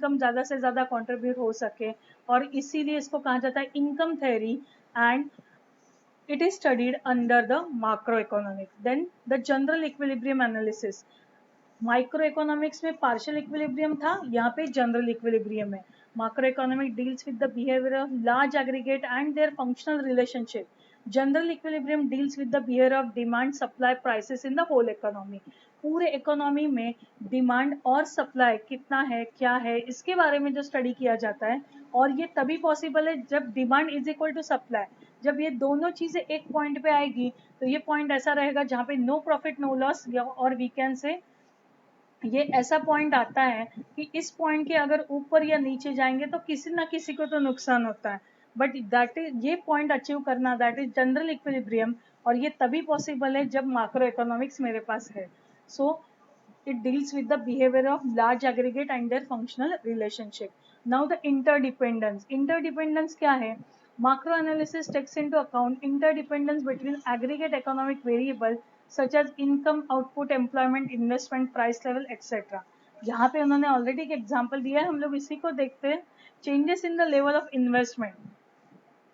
Income ज़्यादा से ज़्यादा कंट्रीब्यूट हो सके, और इसीलिए इसको कहा जाता है income theory, and it is studied under the macroeconomics. Then the general equilibrium analysis. Micro economics में पार्शियल इक्विलिब्रियम था, यहाँ पे जनरल इक्विलिब्रियम है. Micro economic deals with the behaviour of large aggregate and their functional relationship. General equilibrium deals with the behaviour of demand supply prices in the whole economy. पूरे economy में demand और supply कितना है, क्या है, इसके बारे में जो स्टडी किया जाता है. और ये तभी पॉसिबल है जब demand is equal to supply. जब ये दोनों चीजें एक पॉइंट पे आएगी तो ये पॉइंट ऐसा रहेगा जहाँ पे नो प्रॉफिट नो लॉस, और वी कैन से ये ऐसा पॉइंट आता है कि इस पॉइंट के अगर ऊपर या नीचे जाएंगे तो किसी ना किसी को तो नुकसान होता है. बट दैट इज, ये पॉइंट अचीव करना, दैट इज जनरल इक्विलिब्रियम. और ये तभी पॉसिबल है जब मैक्रो इकोनॉमिक्स मेरे पास है. सो it deals with the behavior of large aggregate and their functional relationship. Now the interdependence. Interdependence क्या है? Macro analysis takes into account interdependence between aggregate economic variables such as income, output, employment, investment, price level, etc. यहाँ पे उन्होंने already एक example दिया है, हम लोग इसी को देखते हैं. Changes in the level of investment.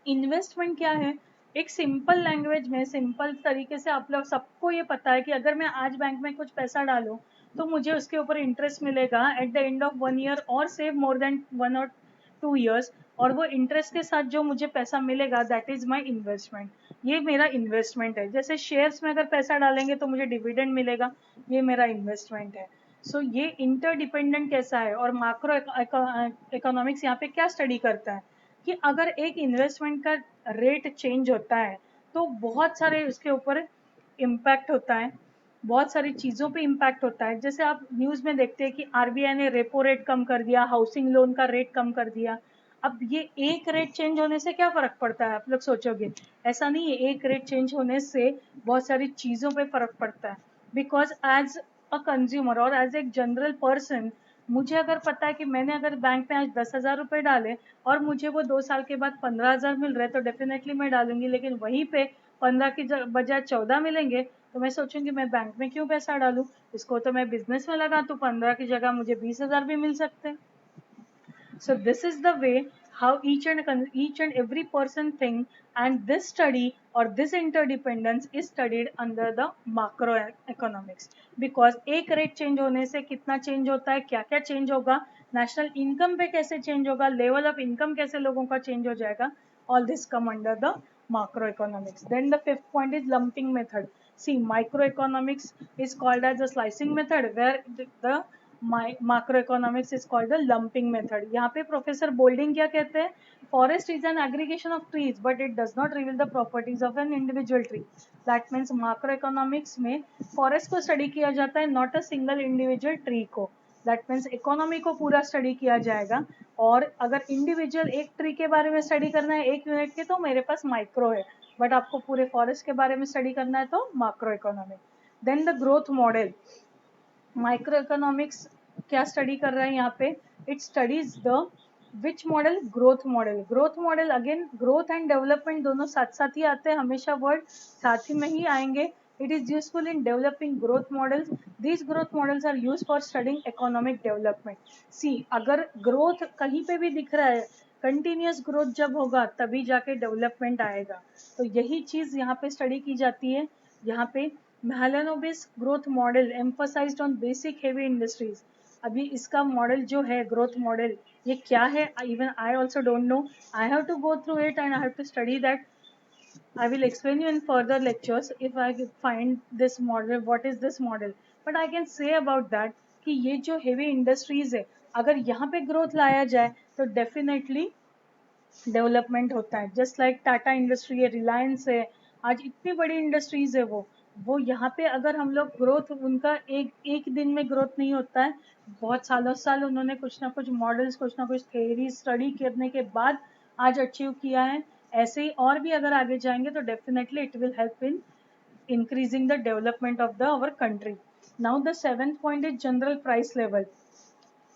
Investment क्या है? एक सिंपल लैंग्वेज में, सिंपल तरीके से आप लोग सबको ये पता है कि अगर मैं आज बैंक में कुछ पैसा डालूं तो मुझे उसके ऊपर इंटरेस्ट मिलेगा at the end of 1 year और सेव मोर देन 1 और 2 ईयर्स. और वो इंटरेस्ट के साथ जो मुझे पैसा मिलेगा, दैट इज माई इन्वेस्टमेंट. ये मेरा इन्वेस्टमेंट है. जैसे शेयर्स में अगर पैसा डालेंगे तो मुझे डिविडेंड मिलेगा, ये मेरा इन्वेस्टमेंट है. सो ये इंटरडिपेंडेंट कैसा है, और मैक्रो इकोनॉमिक्स यहाँ पे क्या स्टडी करता है कि अगर एक इन्वेस्टमेंट का रेट चेंज होता है तो बहुत सारे उसके ऊपर इम्पैक्ट होता है, बहुत सारी चीज़ों पे इम्पैक्ट होता है. जैसे आप न्यूज़ में देखते हैं कि आरबीआई ने रेपो रेट कम कर दिया, हाउसिंग लोन का रेट कम कर दिया. अब ये एक रेट चेंज होने से क्या फ़र्क पड़ता है, आप लोग सोचोगे? ऐसा नहीं है, एक रेट चेंज होने से बहुत सारी चीज़ों पे फ़र्क पड़ता है. बिकॉज एज अ कंज्यूमर और एज ए जनरल पर्सन, मुझे अगर पता है कि मैंने अगर बैंक में आज 10,000 रुपये डाले और मुझे वो 2 साल के बाद 15,000 मिल रहे, तो डेफिनेटली मैं डालूंगी. लेकिन वहीं पे 15 की बजाय 14 मिलेंगे तो मैं सोचूंगी मैं बैंक में क्यों पैसा डालूं, इसको तो मैं बिजनेस में लगा, तो 15 की जगह मुझे 20,000 भी मिल सकते हैं. So this is the way how each and every person think, and this study or this interdependence is studied under the macroeconomics. Because एक रेट चेंज होने से कितना चेंज होता है, क्या क्या चेंज होगा, नेशनल इनकम पे कैसे चेंज होगा, लेवल ऑफ इनकम कैसे लोगों का चेंज हो जाएगा, all this come under the macroeconomics. Then the fifth point is lumping method. See, microeconomics is called as a slicing method, where the macroeconomics is called the lumping method. यहाँ पे professor Boulding क्या कहते हैं? Forest is an aggregation of trees but it does not reveal the properties of an individual tree. That means macroeconomics में forest को study किया जाता है, not a single individual tree को. दैट मीन्स इकोनॉमी को पूरा स्टडी किया जाएगा. और अगर इंडिविजुअल एक ट्री के बारे में स्टडी करना है, एक यूनिट के, तो मेरे पास माइक्रो है. बट आपको पूरे फॉरेस्ट के बारे में स्टडी करना है तो micro economic. Then the growth model. Micro economics क्या स्टडी कर रहा है यहाँ पे? It studies the which model? Growth model. Growth model, again growth and development दोनों साथ साथ ही आते हैं, हमेशा वर्ड साथ ही में ही आएंगे. It is useful in developing growth models. These growth models are use for studying economic development. See, अगर ग्रोथ कहीं पे भी दिख रहा है, कंटिन्यूस ग्रोथ जब होगा तभी जाके डेवलपमेंट आएगा. तो यही चीज यहाँ पे स्टडी की जाती है. यहाँ पे Mahalanobis growth model emphasized on basic heavy industries. अभी इसका मॉडल जो है, ग्रोथ मॉडल, ये क्या है? Even I also don't know. I have to go through it and I have to study that. I will explain you in further lectures if I find this model, what is this model. But I can say about that कि ये जो heavy industries है, अगर यहाँ पे growth लाया जाए तो definitely डेवलपमेंट होता है. जस्ट लाइक टाटा इंडस्ट्री है, रिलायंस है, आज इतनी बड़ी इंडस्ट्रीज है वो यहाँ पे अगर हम लोग ग्रोथ, उनका एक एक दिन में ग्रोथ नहीं होता है, बहुत सालों साल उन्होंने कुछ ना कुछ मॉडल्स, कुछ ना कुछ थेरी स्टडी करने के बाद आज अचीव किया है. ऐसे ही और भी अगर आगे जाएंगे तो definitely it will help in increasing the development of the our country. Now the seventh point is general price level.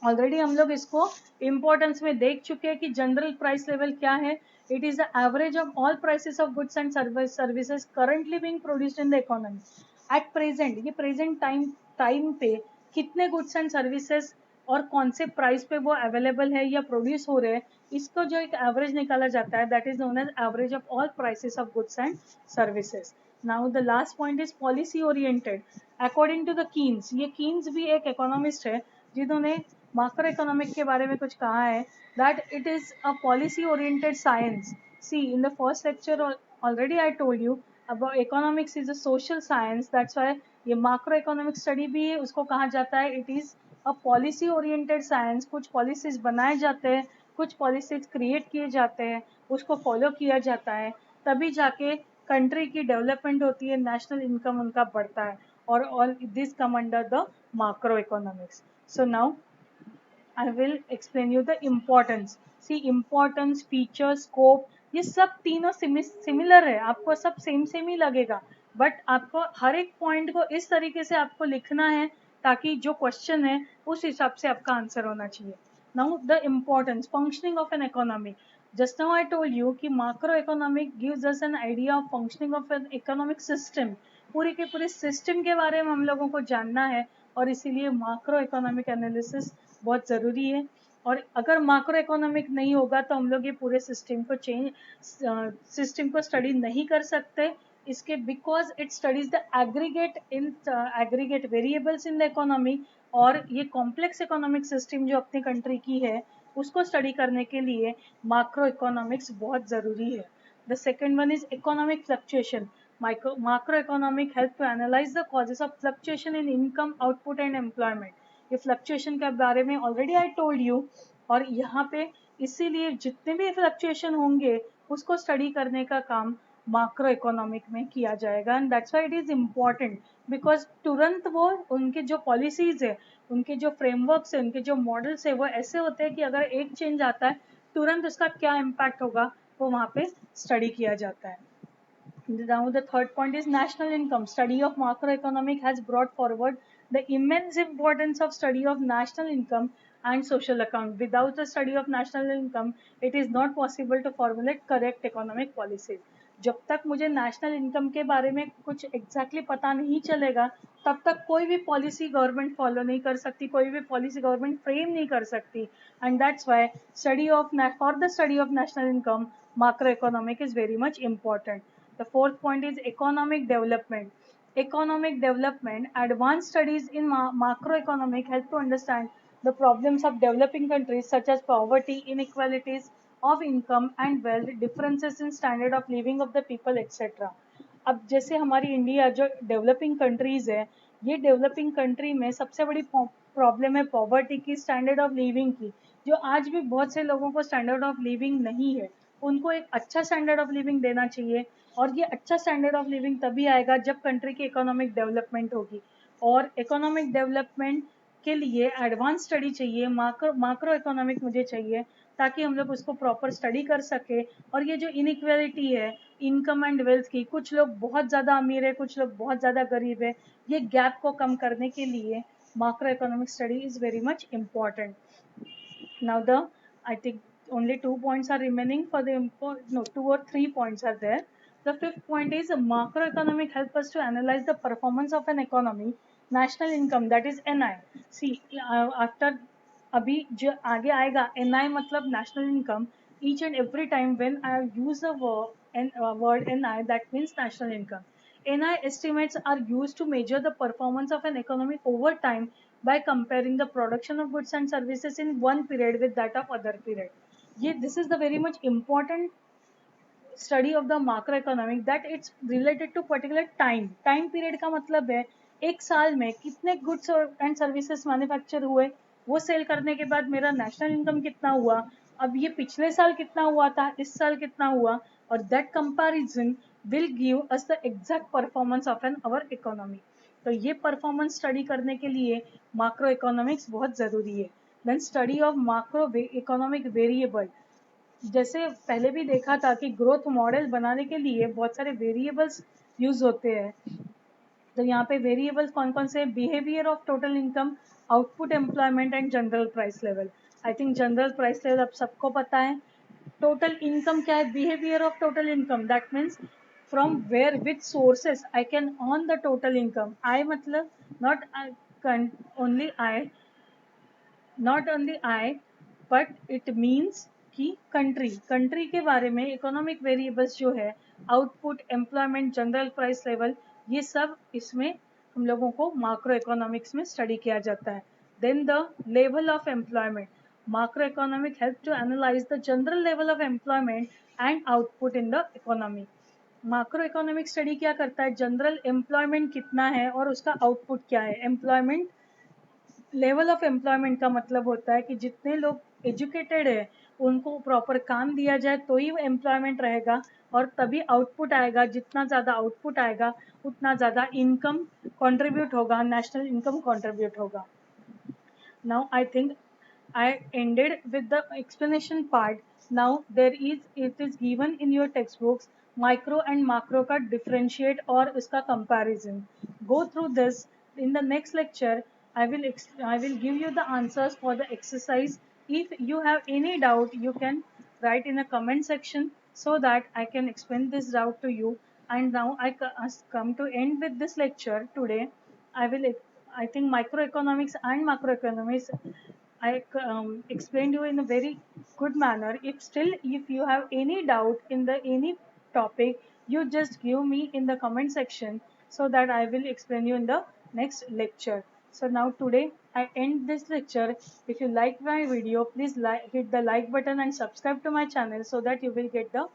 Already हम लोग इसको इम्पोर्टेंस में देख चुके हैं कि जनरल प्राइस लेवल क्या है. It is the average of all prices of goods and services currently being produced in the economy. At present, ये प्रेजेंट टाइम पे कितने गुड्स एंड सर्विसेज और कौन से प्राइस पे वो अवेलेबल है या प्रोड्यूस हो रहे हैं, इसको जो एक एवरेज निकाला जाता है, that is known as average of all prices of goods and services. Now the last point is policy oriented. According to the Keynes, ये कीन्स भी एक इकोनॉमिस्ट है जिन्होंने माक्रो इकोनॉमिक के बारे में कुछ कहा है, that it is a policy oriented science. See in the first lecture already I told you about economics is a social science, that's why ये माक्रो इकोनॉमिक स्टडी भी है, उसको कहा जाता है it is a policy oriented science. कुछ policies बनाए जाते हैं, कुछ पॉलिसीज क्रिएट किए जाते हैं, उसको फॉलो किया जाता है, तभी जाके कंट्री की डेवलपमेंट होती है, नेशनल इनकम उनका बढ़ता है, और all this come under the macro economics. So now I will explain you the importance. See importance, feature, scope, ये सब तीनों सिमिलर है, आपको सब सेम सेम ही लगेगा, बट आपको हर एक पॉइंट को इस तरीके से आपको लिखना है ताकि जो क्वेश्चन है उस हिसाब से आपका आंसर होना चाहिए. Now the importance functioning of an economy. Just now I told you कि macro economic gives us an idea of functioning of an economic system. पूरे के पूरे सिस्टम के बारे में हम लोगों को जानना है, और इसीलिए माक्रो इकोनॉमिक एनालिसिस बहुत ज़रूरी है. और अगर माक्रो इकोनॉमिक नहीं होगा तो हम लोग ये पूरे सिस्टम को स्टडी नहीं कर सकते. इसके because it studies the aggregate variables in the economy, और ये कॉम्प्लेक्स इकोनॉमिक सिस्टम जो अपनी कंट्री की है उसको स्टडी करने के लिए माक्रो इकोनॉमिक्स बहुत ज़रूरी है. The second one is economic fluctuation. Macroeconomic help to analyze the causes of fluctuation in income, output and employment. ये फ्लक्चुएशन के बारे में ऑलरेडी आई टोल्ड यू, और यहाँ पे इसीलिए जितने भी फ्लक्चुएशन होंगे उसको स्टडी करने का काम माक्रो इकोनॉमिक में किया जाएगा. And that's why it is important, because तुरंत वो उनके जो पॉलिसीज़ है, उनके जो फ्रेमवर्क्स है, उनके जो मॉडल्स है, वो ऐसे होते हैं कि अगर एक चेंज आता है तुरंत उसका क्या इम्पैक्ट होगा वो वहाँ पे स्टडी किया जाता है. Now the third point is national income. Study of macroeconomic has brought forward the immense importance of study of national income and social account. Without the study of national income, it is not possible to formulate correct economic policies. जब तक मुझे national income के बारे में कुछ exactly पता नहीं चलेगा, तब तक कोई भी पॉलिसी गवर्नमेंट फॉलो नहीं कर सकती, कोई भी पॉलिसी गवर्नमेंट फ्रेम नहीं कर सकती. And that's why study of for the study of national income macro economic is very much important. The fourth point is economic development. Economic development, advanced studies in macroeconomic help to understand the problems of developing countries such as poverty, inequalities of income and wealth, differences in standard of living of the people, etc. अब जैसे हमारी India जो developing countries है, ये developing country में सबसे बड़ी problem है पॉवर्टी की, स्टैंडर्ड ऑफ लिविंग की. जो आज भी बहुत से लोगों को स्टैंडर्ड ऑफ लिविंग नहीं है, उनको एक अच्छा स्टैंडर्ड ऑफ लिविंग देना चाहिए. और ये अच्छा स्टैंडर्ड ऑफ लिविंग तभी आएगा जब कंट्री की इकोनॉमिक डेवलपमेंट होगी, और इकोनॉमिक डेवलपमेंट के लिए एडवांस स्टडी चाहिए, माक्रो इकोनॉमिक मुझे चाहिए, ताकि हम लोग उसको प्रॉपर स्टडी कर सके. और ये जो इनइक्वालिटी है इनकम एंड वेल्थ की, कुछ लोग बहुत ज़्यादा अमीर है, कुछ लोग बहुत ज़्यादा गरीब है, ये गैप को कम करने के लिए macro economic study is very much important. Now I think only 2 points are remaining for the no, 2 or 3 points are there. The fifth point is macroeconomic help us to analyze the performance of an economy. National income, that is NI. See after अभी जो आगे आएगा NI मतलब national income. Each and every time when I use the word NI, that means national income. NI estimates are used to measure the performance of an economy over time by comparing the production of goods and services in one period with that of other period. This is the very much important study of the macroeconomic, that it's related to particular time period का मतलब है एक साल में कितने goods and services manufacture हुए, वो cell करने के बाद मेरा नेशनल इनकम कितना हुआ, अब ये पिछले साल कितना हुआ था, इस साल कितना हुआ, और that comparison will give us the exact performance of an hour economy. तो ये परफॉर्मेंस स्टडी करने के लिए माक्रो इकोनॉमिक्स बहुत ज़रूरी है. Then study of macro economic variable. जैसे पहले भी देखा था कि ग्रोथ मॉडल बनाने के लिए बहुत सारे वेरिएबल्स यूज होते हैं. तो यहाँ पे वेरिएबल्स कौन कौन से, behaviour of total income, output employment and general price level. I think general price level अब सबको पता है. टोटल इनकम क्या है, behaviour of total income, that means from where which sources I can earn the total income. I मतलब not only I, not only I but it means कि country के बारे में इकोनॉमिक वेरिएबल्स जो है, output, employment, general price level, ये सब इसमें हम लोगों को माक्रो इकोनॉमिक्स में स्टडी किया जाता है. Then the level of employment. Macro economic help to analyse the general level of employment and output in the economy. Macro economic study क्या करता है, जनरल एम्प्लॉयमेंट कितना है और उसका आउटपुट क्या है. एम्प्लॉयमेंट, लेवल ऑफ एम्प्लॉयमेंट का मतलब होता है कि जितने लोग एजुकेटेड है उनको प्रॉपर काम दिया जाए तो ही एम्प्लॉयमेंट रहेगा और तभी आउटपुट आएगा. जितना ज़्यादा आउटपुट आएगा उतना ज़्यादा इनकम कंट्रीब्यूट होगा, नेशनल इनकम कंट्रीब्यूट होगा. Now I think I ended with the explanation part. Now it is given in your textbooks micro and macro का differentiate और इसका comparison. Go through this. In the next lecture I will give you the answers for the exercise. If you have any doubt you can write in the comment section so that I can explain this doubt to you. And now I come to end with this lecture today. I will I think microeconomics and macroeconomics I explained you in a very good manner. If you have any doubt in the any topic, you just give me in the comment section so that I will explain you in the next lecture. So now today I end this lecture. If you like my video, please hit the like button and subscribe to my channel so that you will get the